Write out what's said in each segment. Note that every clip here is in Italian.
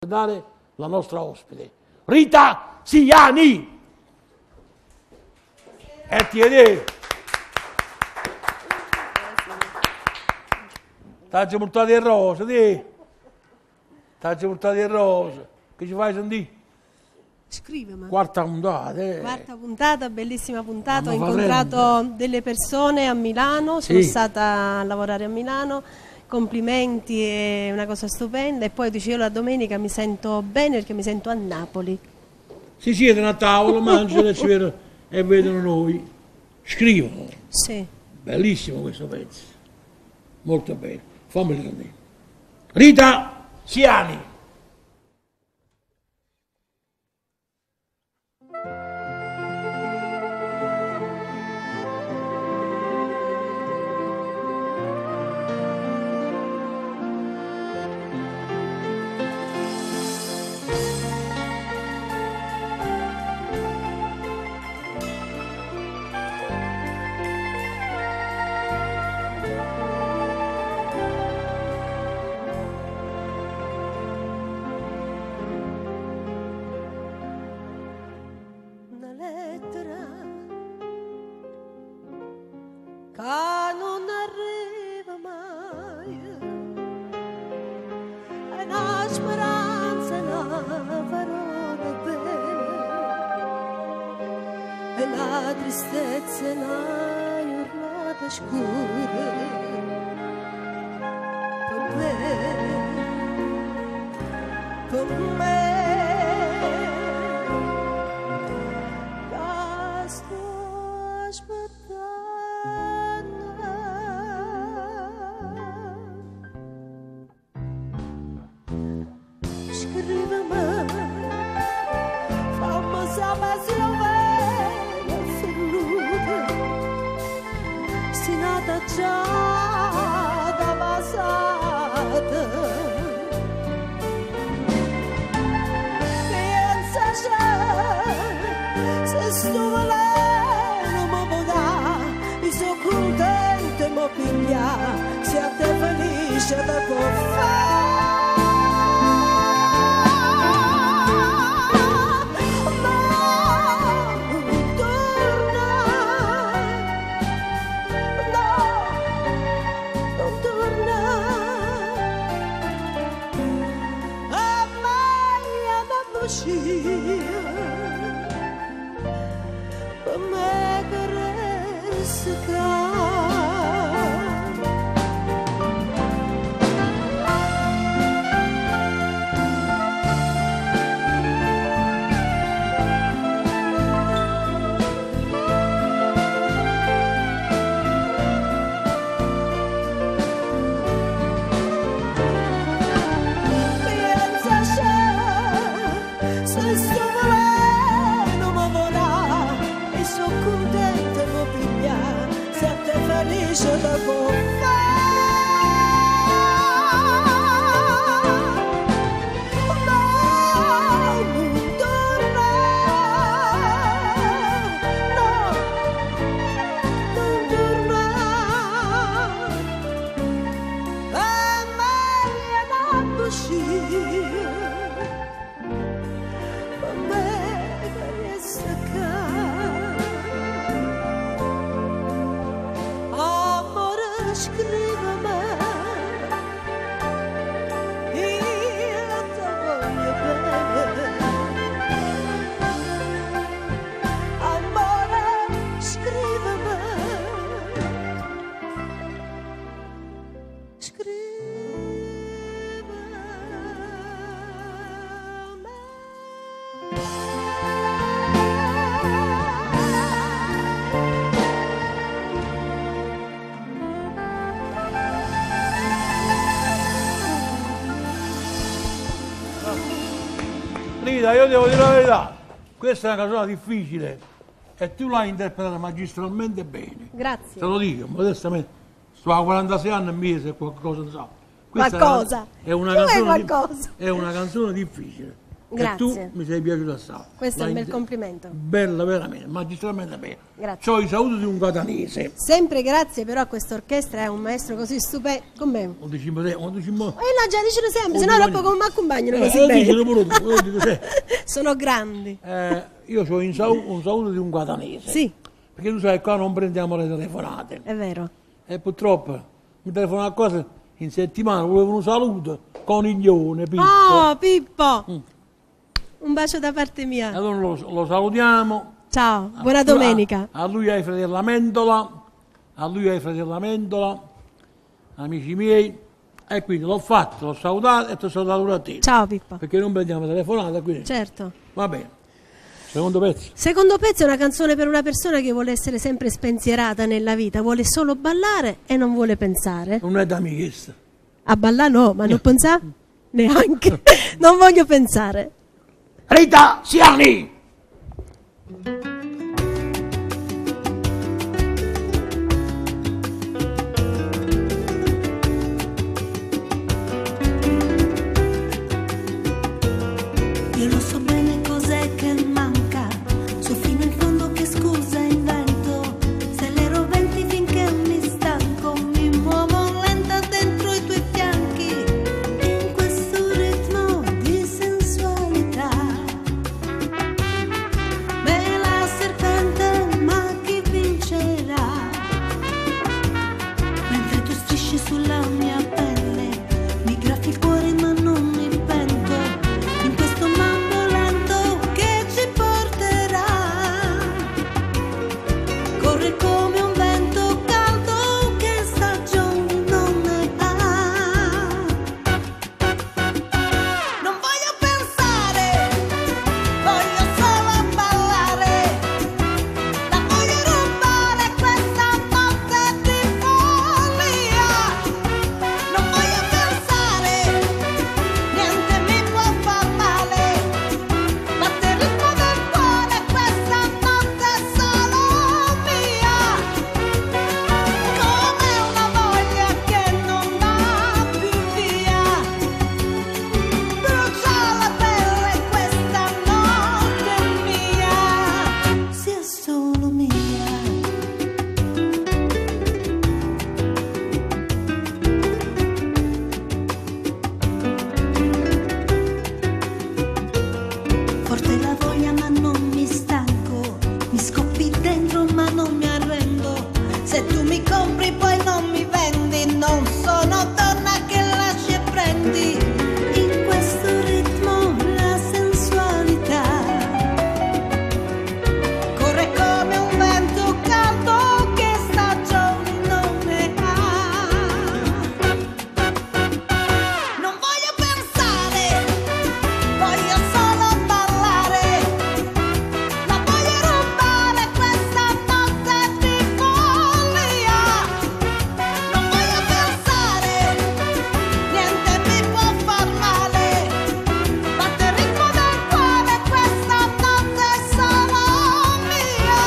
dare la nostra ospite, Rita Siani. E tieni. T'hai portato il rosa, ti? T'hai portato il rosa. Che ci fai sentire? Scrive, ma. Quarta puntata, Quarta puntata, bellissima puntata. Ho Ma incontrato delle persone a Milano, sono stata a lavorare a Milano. Complimenti, è una cosa stupenda. E poi dice, io la domenica mi sento bene perché mi sento a Napoli. Si siedono a tavola, mangiano e vedono noi. Scrivono. Sì. Bellissimo questo pezzo. Molto bene. Fammelo sentire. Rita Siani. Tristezza la giornata scura per me la sto aspettando. Scrivimi, fammi sapere se lo nata già da passata. Pensa se sto volendo mi potrà, io sono contenta e mi piglia, se a te felice da può fare. Per me carezza. Rita, io devo dire la verità, questa è una canzone difficile e tu l'hai interpretata magistralmente bene. Grazie. Te lo dico, modestamente, sto a 46 anni e mese e qualcosa non so. Qualcosa? È una canzone difficile. Grazie. E tu mi sei piaciuta assai. Questo è un bel complimento. Bella, veramente, magistralmente bella. Grazie. C'ho i saluti di un catanese. Sempre grazie però a questa orchestra, è un maestro così stupendo. Con me. Lo diciamo te, lo diciamo. No, già dicelo sempre, sennò dopo come mi accompagnano così Lo bene. dici pure tu, lo dico te. Sono grandi. Io ho un saluto di un catanese. Sì, Perché tu sai, qua non prendiamo le telefonate. è vero. E purtroppo mi telefonano a cosa in settimana, volevo un saluto, coniglione, Pippo. Oh, Pippo! Un bacio da parte mia. Allora lo salutiamo. Ciao, buona domenica. A lui e ai fratelli Amendola, amici miei. E quindi l'ho fatto, l'ho salutato e ti ho salutato pure a te. Ciao Pippo. Perché non prendiamo telefonate, quindi Certo. va bene. Secondo pezzo. Secondo pezzo è una canzone per una persona che vuole essere sempre spensierata nella vita, vuole solo ballare e non vuole pensare. Non è da me questa. A ballare no, ma non pensare? Neanche. Non voglio pensare. Rita Siani! Io lo so bene cos'è che manca, so fino in fondo che scusa invento, se le roventi finché mi stanco, mi muovo lenta dentro i tuoi fianchi, in questo ritmo di sensualità. Bella serpente, ma chi vincerà? Mentre tu strisci sulla mia pelle, mi graffi il cuore ma non mi pento, in questo mambo lento che ci porterà. Corre come un vento caldo che stagioni non ne ha. Non voglio pensare, voglio solo ballare, la voglio rubare questa notte di follia. Non voglio pensare, niente mi può far male, batte il ritmo del cuore, questa notte è solo mia. Come una voglia che non va più via, brucia la pelle, questa notte è mia, sia solo mia. Forte la voglia ma non mi stanco, mi scoppi dentro ma non mi arrendo, se tu mi compri poi non mi vendi, non sono donna che lasci e prendi, in questo ritmo la sensualità corre come un vento caldo che stagioni non ne ha. Non voglio pensare, voglio solo ballare, la voglio rubare questa notte di follia. Non voglio pensare, niente mi può far male, batte il ritmo del cuore, questa notte è solo mia.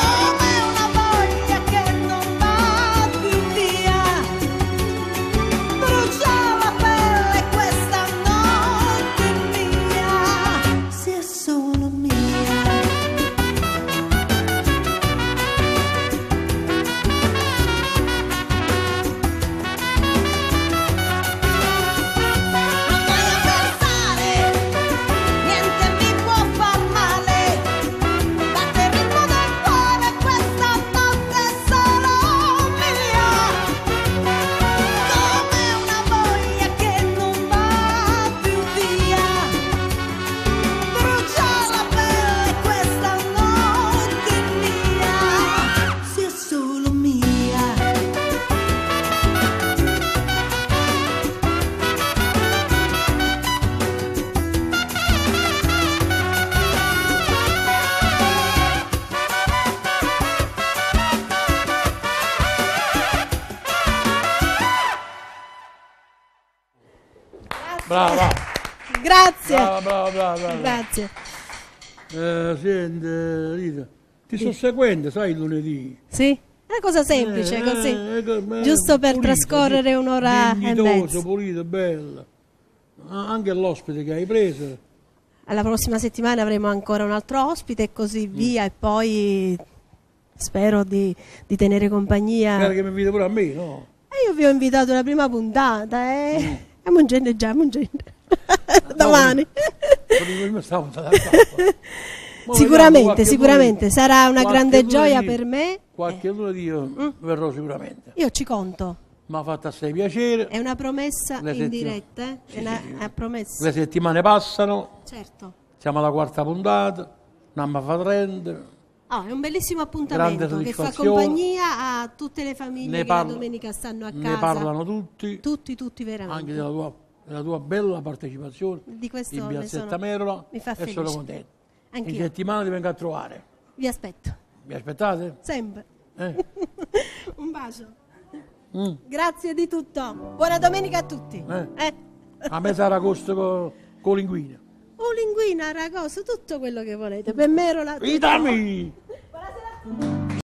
Come una voglia che non va più via, brucia la pelle, questa notte è mia, sia solo mia. Non voglio pensare, niente mi può far male, batte il ritmo del cuore, questa notte è solo mia. Come una voglia che non va più via, brucia la pelle, questa notte è mia, sia solo mia. Brava, Grazie. brava. Grazie. Senti, Rita, ti sto seguendo, sai, il lunedì. Sì? È una cosa semplice, così. Giusto per trascorrere un'ora e dignitoso, mezza. pulito, bella. Anche l'ospite che hai preso. Alla prossima settimana avremo ancora un altro ospite e così via, e poi spero di tenere compagnia. Spero che mi inviti pure a me, no? E io vi ho invitato alla prima puntata, e mungendo già, mungendo. Domani. Sicuramente sarà una grande gioia per me. Qualche lunedì io verrò sicuramente. Io ci conto. Mi ha fatto assai piacere. È una promessa in diretta, eh? Sì, È una promessa. Le settimane passano, Certo. siamo alla quarta puntata, non mi fa 30. Oh, è un bellissimo appuntamento che fa compagnia a tutte le famiglie che la domenica stanno a casa. Ne parlano tutti. Tutti veramente. Anche della tua bella partecipazione Di questo in Piazzetta Merola. mi fa e felice. sono contento. Anch'io. In settimana ti vengo a trovare. Vi aspetto. Mi aspettate? Sempre. Un bacio. Mm. Grazie di tutto. Buona domenica a tutti. A me sarà agosto con linguina. O linguina, aragosto, tutto quello che volete. Per Merola. Vitami! Buonasera a tutti.